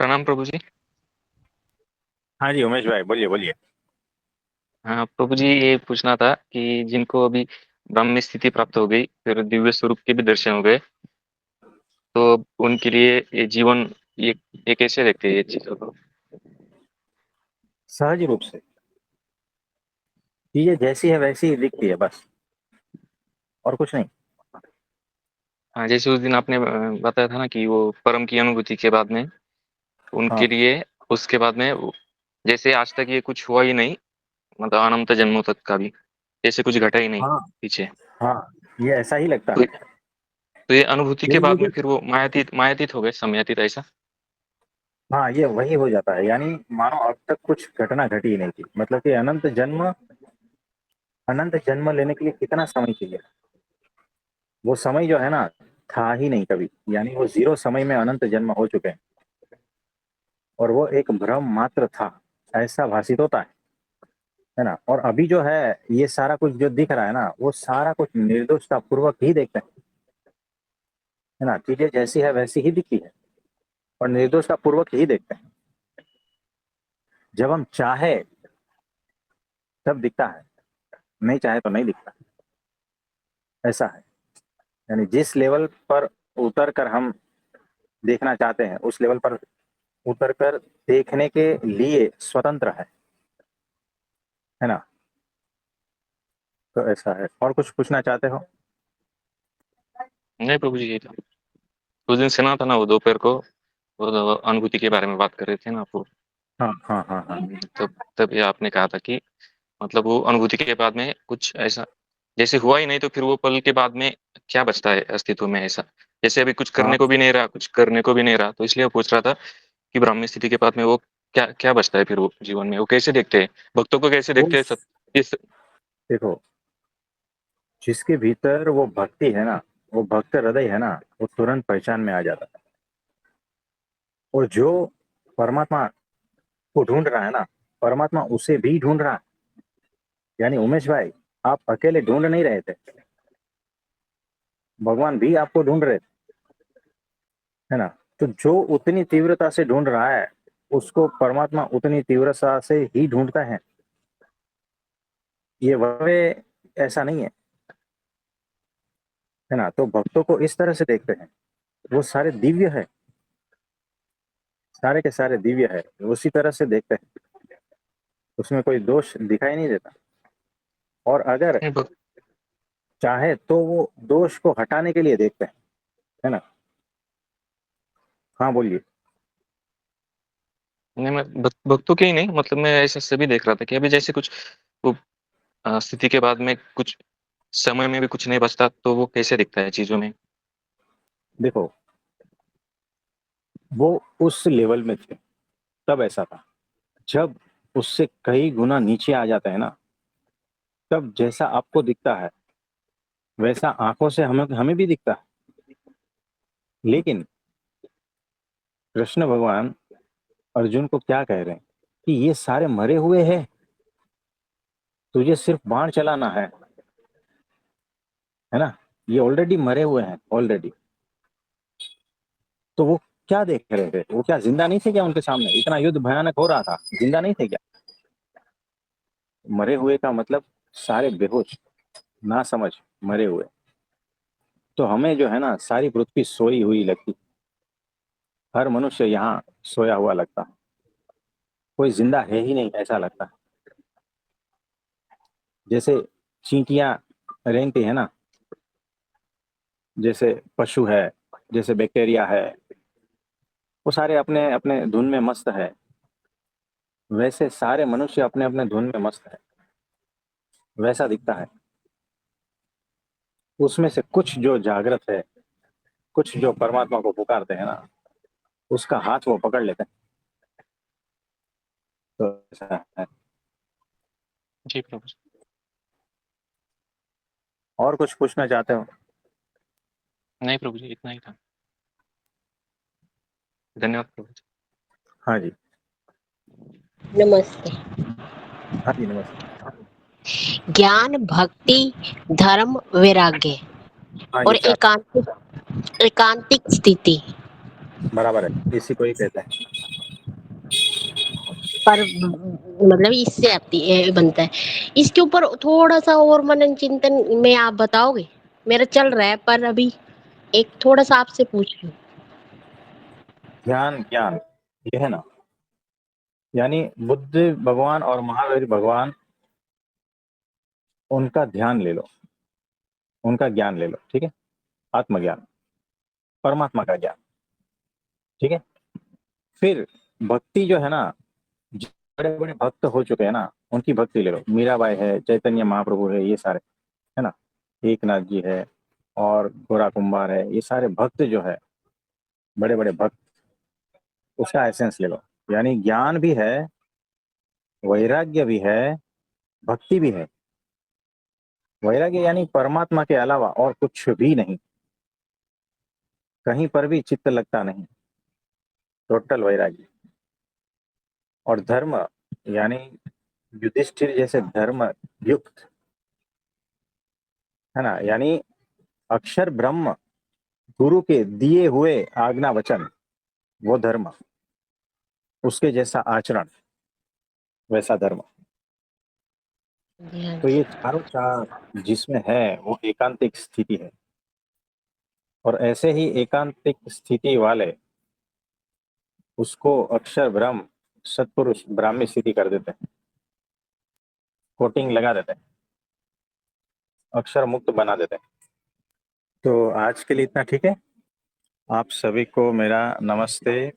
प्रणाम प्रभु जी। हाँ जी उमेश भाई, बोलिए बोलिए। हाँ प्रभु जी, ये पूछना था कि जिनको अभी ब्रह्म स्थिति प्राप्त हो गई, फिर दिव्य स्वरूप के भी दर्शन हो गए, तो उनके लिए ये जीवन, ये कैसे देखते हैं ये चीजों को? सहज रूप से चीजें जैसी है वैसी ही दिखती है, बस और कुछ नहीं। हाँ, जैसे उस दिन आपने बताया था ना कि वो परम की अनुभूति के बाद में हाँ उनके लिए, उसके बाद में जैसे आज तक ये कुछ हुआ ही नहीं, मतलब अनंत जन्मों तक का भी जैसे कुछ घटा ही नहीं हाँ पीछे। हाँ, ये ऐसा ही लगता तो, है। तो ये अनुभूति के लेकिन ये बाद में जो, फिर वो मायातीत मायातीत हो गए, समयातीत ऐसा। हाँ ये वही हो जाता है, यानी मानो अब तक कुछ घटना घटी ही नहीं थी। मतलब कि अनंत जन्म लेने के लिए कितना समय चाहिए। वो समय जो है ना, था ही नहीं कभी। यानी वो जीरो समय में अनंत जन्म हो चुके हैं, और वो एक भ्रम मात्र था, ऐसा भाषित होता है ना। और अभी जो है, ये सारा कुछ जो दिख रहा है ना, वो सारा कुछ निर्दोषता पूर्वक ही देखते हैं, है ना। चीजें जैसी है वैसी ही दिखती है, और निर्दोषता पूर्वक ही देखते हैं। जब हम चाहे तब दिखता है, नहीं चाहे तो नहीं दिखता। ऐसा है। यानी जिस लेवल पर उतर कर हम देखना चाहते हैं, उस लेवल पर उतर कर देखने के लिए स्वतंत्र है ना। तो ऐसा है। और कुछ पूछना चाहते हो? नहीं प्रभु जी, ये था उस दिन सुना था ना, वो दोपहर को वो अनुभूति के बारे में बात कर रहे थे ना आप वो। हाँ हाँ हाँ हाँ। तब ये आपने कहा था कि मतलब वो अनुभूति के बाद में कुछ ऐसा जैसे हुआ ही नहीं, तो फिर वो पल के बाद में क्या बचता है अस्तित्व में ऐसा? जैसे अभी कुछ हाँ करने को भी नहीं रहा, कुछ करने को भी नहीं रहा, तो इसलिए वो पूछ रहा था कि ब्राह्मी स्थिति के बाद में वो क्या क्या बचता है फिर वो जीवन में, वो कैसे देखते हैं, भक्तों को कैसे वो देखते हैं सब इस। देखो, जिसके भीतर वो भक्ति है ना, वो भक्त हृदय है ना, वो तुरंत पहचान में आ जाता है। और जो परमात्मा को ढूंढ रहा है ना, परमात्मा उसे भी ढूंढ रहा है। यानी उमेश भाई, आप अकेले ढूंढ नहीं रहे थे, भगवान भी आपको ढूंढ रहे थे, है ना। तो जो उतनी तीव्रता से ढूंढ रहा है, उसको परमात्मा उतनी तीव्रता से ही ढूंढता है। ये वह ऐसा नहीं है ना। तो भक्तों को इस तरह से देखते हैं, वो सारे दिव्य है, सारे के सारे दिव्य है, उसी तरह से देखते हैं। उसमें कोई दोष दिखाई नहीं देता। और अगर नहीं, चाहे तो वो दोष को हटाने के लिए देखते हैं, है ना। हाँ बोलिए। मैं भक्तों के ही नहीं, मतलब मैं ऐसे सभी देख रहा था कि अभी जैसे कुछ वो स्थिति के बाद में कुछ समय में भी कुछ नहीं बचता, तो वो कैसे दिखता है चीजों में? देखो, वो उस लेवल में थे तब ऐसा था। जब उससे कई गुना नीचे आ जाते हैं ना, तब जैसा आपको दिखता है वैसा आंखों से हमें हमें भी दिखता है। लेकिन कृष्ण भगवान अर्जुन को क्या कह रहे हैं कि ये सारे मरे हुए हैं, तुझे सिर्फ बाण चलाना है ना। ये ऑलरेडी मरे हुए हैं ऑलरेडी। तो वो क्या देख रहे थे? वो क्या जिंदा नहीं थे क्या? उनके सामने इतना युद्ध भयानक हो रहा था, जिंदा नहीं थे क्या? मरे हुए का मतलब सारे बेहोश, ना समझ, मरे हुए। तो हमें जो है ना, सारी पृथ्वी सोई हुई लगती, हर मनुष्य यहाँ सोया हुआ लगता है, कोई जिंदा है ही नहीं ऐसा लगता है। जैसे चींटियां रेंगती है ना, जैसे पशु है, जैसे बैक्टीरिया है, वो सारे अपने अपने धुन में मस्त है, वैसे सारे मनुष्य अपने अपने धुन में मस्त है, वैसा दिखता है। उसमें से कुछ जो जागृत है, कुछ जो परमात्मा को पुकारते हैं ना, उसका हाथ वो पकड़ लेते हैं। तो ऐसा है। जी प्रभु जी। और कुछ पूछना चाहते हो? नहीं प्रभु जी, इतना ही था। धन्यवाद प्रभु जी। हाँ जी। नमस्ते। हाँ जी नमस्ते। ज्ञान, भक्ति, धर्म, वैराग्य हाँ ये और चार, एकांतिक एकांतिक स्थिति। बराबर है, इसी को ही कहते हैं। पर मतलब इससे बनता है। इसके ऊपर थोड़ा सा और मनन चिंतन में आप बताओगे? मेरा चल रहा है पर अभी एक थोड़ा सा आपसे पूछ लूं। ध्यान ज्ञान ये है ना, यानी बुद्ध भगवान और महावीर भगवान, उनका ध्यान ले लो, उनका ज्ञान ले लो, ठीक है, आत्मज्ञान, परमात्मा का ज्ञान, ठीक है। फिर भक्ति जो है ना, जो बड़े बड़े भक्त हो चुके हैं ना, उनकी भक्ति ले लो। मीराबाई है, चैतन्य महाप्रभु है, ये सारे है ना, एकनाथ जी है और गोरा कुंभार है, ये सारे भक्त जो है, बड़े बड़े भक्त, उसका एसेंस ले लो। यानी ज्ञान भी है, वैराग्य भी है, भक्ति भी है। वैराग्य यानी परमात्मा के अलावा और कुछ भी नहीं, कहीं पर भी चित्त लगता नहीं, टोटल वैराग्य। और धर्म यानी युधिष्ठिर जैसे धर्म युक्त, है ना, यानी अक्षर ब्रह्म, गुरु के दिए हुए आज्ञा वचन, वो धर्म, उसके जैसा आचरण, वैसा धर्म। ध्यान। तो ये चारों चार जिसमें है वो एकांतिक स्थिति है। और ऐसे ही एकांतिक स्थिति वाले उसको अक्षर ब्रह्म सत्पुरुष ब्राह्मी स्थिति कर देते हैं, कोटिंग लगा देते हैं, अक्षर मुक्त बना देते हैं। तो आज के लिए इतना ठीक है। आप सभी को मेरा नमस्ते।